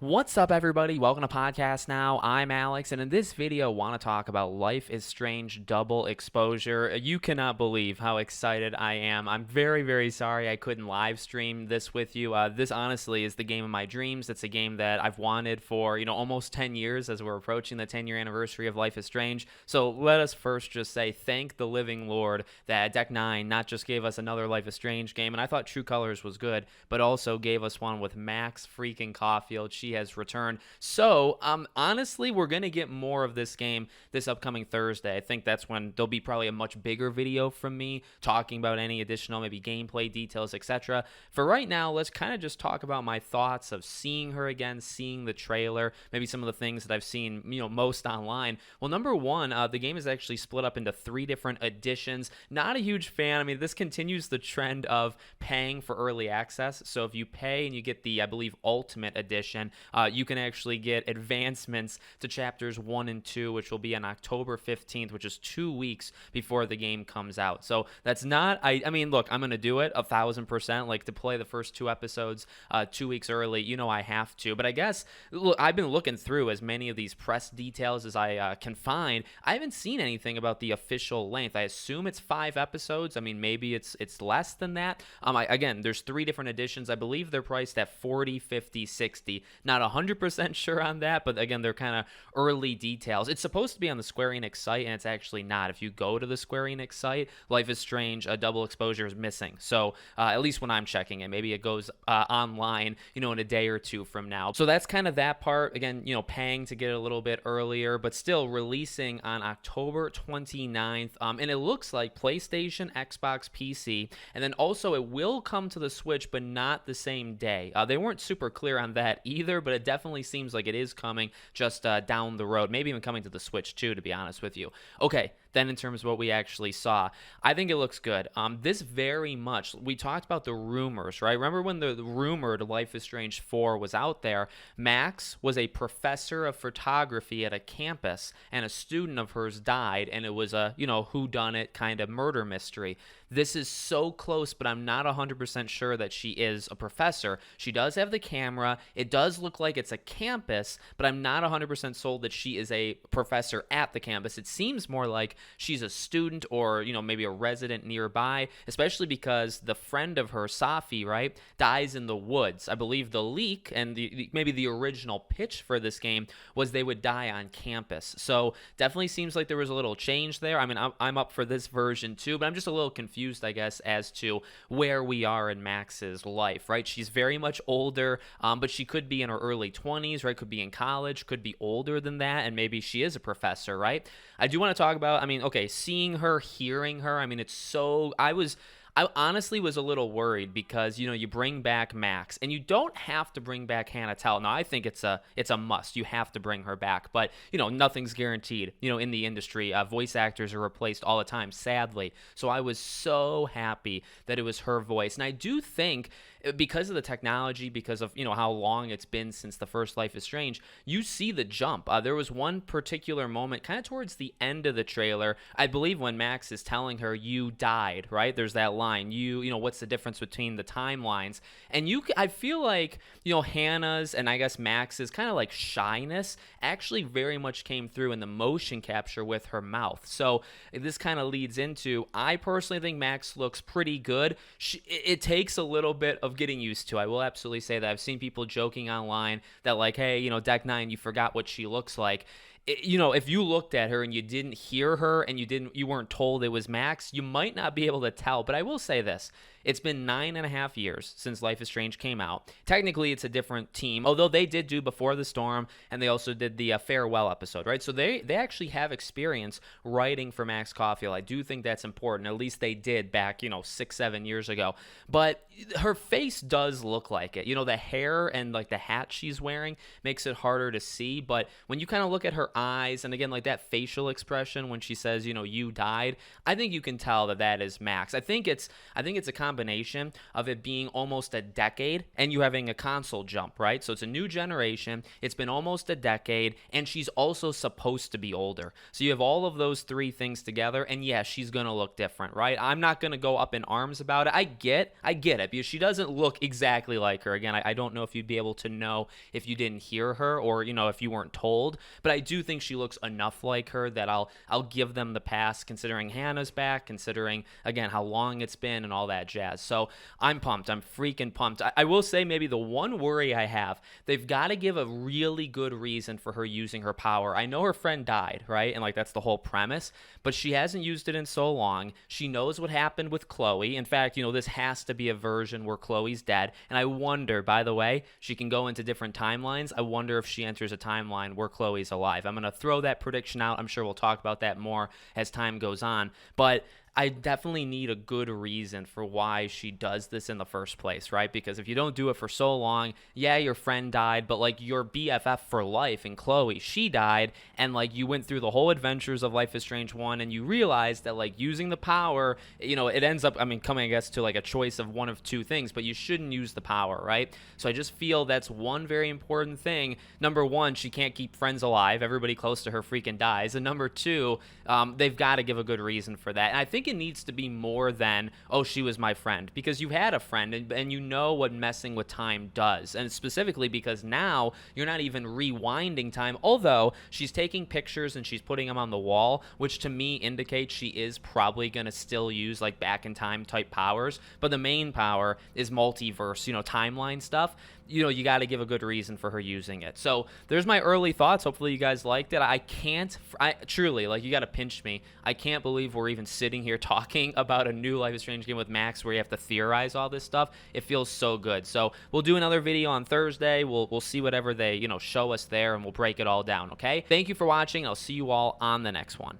What's up, everybody? Welcome to Podcast Now. I'm Alex, and in this video, I want to talk about Life is Strange Double Exposure. You cannot believe how excited I am. I'm very, very sorry I couldn't live stream this with you. This honestly is the game of my dreams. It's a game that I've wanted for, almost 10 years as we're approaching the 10-year anniversary of Life is Strange. So let us first just say thank the living Lord that Deck 9 not just gave us another Life is Strange game, and I thought True Colors was good, but also gave us one with Max freaking Caufield. She has returned. So, honestly, we're going to get more of this game this upcoming Thursday. I think that's when there'll be probably a much bigger video from me talking about any additional maybe gameplay details, etc. For right now, let's kind of just talk about my thoughts of seeing her again, seeing the trailer, maybe some of the things that I've seen, most online. Well, number one, the game is actually split up into 3 different editions. Not a huge fan. I mean, this continues the trend of paying for early access. So if you pay and you get the, I believe, Ultimate Edition, you can actually get advancements to chapters 1 and 2, which will be on October 15th, which is 2 weeks before the game comes out. So that's not, I mean, look, I'm going to do it 1,000%, like to play the first 2 episodes 2 weeks early, I have to. But I guess, look, I've been looking through as many of these press details as I can find. I haven't seen anything about the official length. I assume it's 5 episodes. I mean, maybe it's less than that. Again, there's 3 different editions. I believe they're priced at 40, 50, 60. Not 100% sure on that, but again, they're kind of early details. It's supposed to be on the Square Enix site, and it's actually not. If you go to the Square Enix site, Life is Strange Double Exposure is missing. So at least when I'm checking it, maybe it goes online, in a day or 2 from now. So that's kind of that part. Again, paying to get it a little bit earlier, but still releasing on October 29th. And it looks like PlayStation, Xbox, PC, and then also it will come to the Switch, but not the same day. They weren't super clear on that either, but it definitely seems like it is coming just down the road, maybe even coming to the Switch too, to be honest with you. Okay, then in terms of what we actually saw, I think it looks good. This very much, we talked about the rumors, right? Remember when the rumored Life is Strange 4 was out there? Max was a professor of photography at a campus, and a student of hers died, and it was a, whodunit kind of murder mystery. This is so close, but I'm not 100% sure that she is a professor. She does have the camera. It does look like it's a campus, but I'm not 100% sold that she is a professor at the campus. It seems more like she's a student or, maybe a resident nearby, especially because the friend of her, Safi, right, dies in the woods. I believe the leak and maybe the original pitch for this game was they would die on campus. So definitely seems like there was a little change there. I mean, I'm up for this version too, but I'm just a little confused, I guess, as to where we are in Max's life, right? She's very much older, but she could be in her early 20s, right? Could be in college, could be older than that, and maybe she is a professor, right? I do want to talk about, okay, seeing her, hearing her. I mean, it's so, I honestly was a little worried because, you bring back Max, and you don't have to bring back Hannah Tell. Now, I think it's a must. You have to bring her back, but, nothing's guaranteed, in the industry. Voice actors are replaced all the time, sadly. So I was so happy that it was her voice. And I do think because of the technology, because of, how long it's been since the first Life is Strange, you see the jump. There was one particular moment kind of towards the end of the trailer, I believe, when Max is telling her, "You died," right? There's that line, what's the difference between the timelines? And I feel like, Hannah's and I guess Max's kind of like shyness actually very much came through in the motion capture with her mouth. So this kind of leads into, I personally think Max looks pretty good. It takes a little bit of getting used to. I will absolutely say that. I've seen people joking online that like, hey, Deck 9, you forgot what she looks like. If you looked at her and you didn't hear her and you weren't told it was Max, you might not be able to tell. But I will say this. It's been 9.5 years since Life is Strange came out. Technically, it's a different team, although they did do Before the Storm, and they also did the farewell episode, right? So they actually have experience writing for Max Caufield. I do think that's important. At least they did back, 6-7 years ago. But her face does look like it. The hair and like the hat she's wearing makes it harder to see. But when you kind of look at her eyes, and again, like that facial expression when she says, you died, I think you can tell that that is Max. I think it's a combination of it being almost a decade and you having a console jump, right? So it's a new generation. It's been almost a decade, and she's also supposed to be older. So you have all of those three things together, and yeah, she's gonna look different, right? I'm not gonna go up in arms about it. I get it, because she doesn't look exactly like her. Again, I don't know if you'd be able to know if you didn't hear her, or if you weren't told, but I do think she looks enough like her that I'll give them the pass, considering Hannah's back, considering again how long it's been and all that jazz. So I'm pumped. I'm freaking pumped. I will say maybe the one worry I have, they've got to give a really good reason for her using her power. I know her friend died, right? And like that's the whole premise, but she hasn't used it in so long. She knows what happened with Chloe. In fact, this has to be a version where Chloe's dead. And I wonder, by the way, she can go into different timelines. I wonder if she enters a timeline where Chloe's alive. I'm going to throw that prediction out. I'm sure we'll talk about that more as time goes on. But I definitely need a good reason for why she does this in the first place, right? Because if you don't do it for so long, yeah, your friend died, but like your BFF for life and Chloe, she died, and like you went through the whole adventures of Life is Strange 1, and you realized that like using the power, it ends up, coming, I guess, to like a choice of one of two things, but you shouldn't use the power, right? So I just feel that's one very important thing. Number one, she can't keep friends alive. Everybody close to her freaking dies. And number two, they've got to give a good reason for that. And I think it needs to be more than, oh, she was my friend, because you've had a friend, and you know what messing with time does. And specifically because now you're not even rewinding time, although she's taking pictures and she's putting them on the wall, which to me indicates she is probably going to still use like back in time type powers. But the main power is multiverse, timeline stuff. You got to give a good reason for her using it. So there's my early thoughts. Hopefully you guys liked it. I truly, like, you got to pinch me. I can't believe we're even sitting here talking about a new Life is Strange game with Max where you have to theorize all this stuff. It feels so good. So we'll do another video on Thursday. We'll see whatever they, show us there, and we'll break it all down, okay? Thank you for watching. I'll see you all on the next one.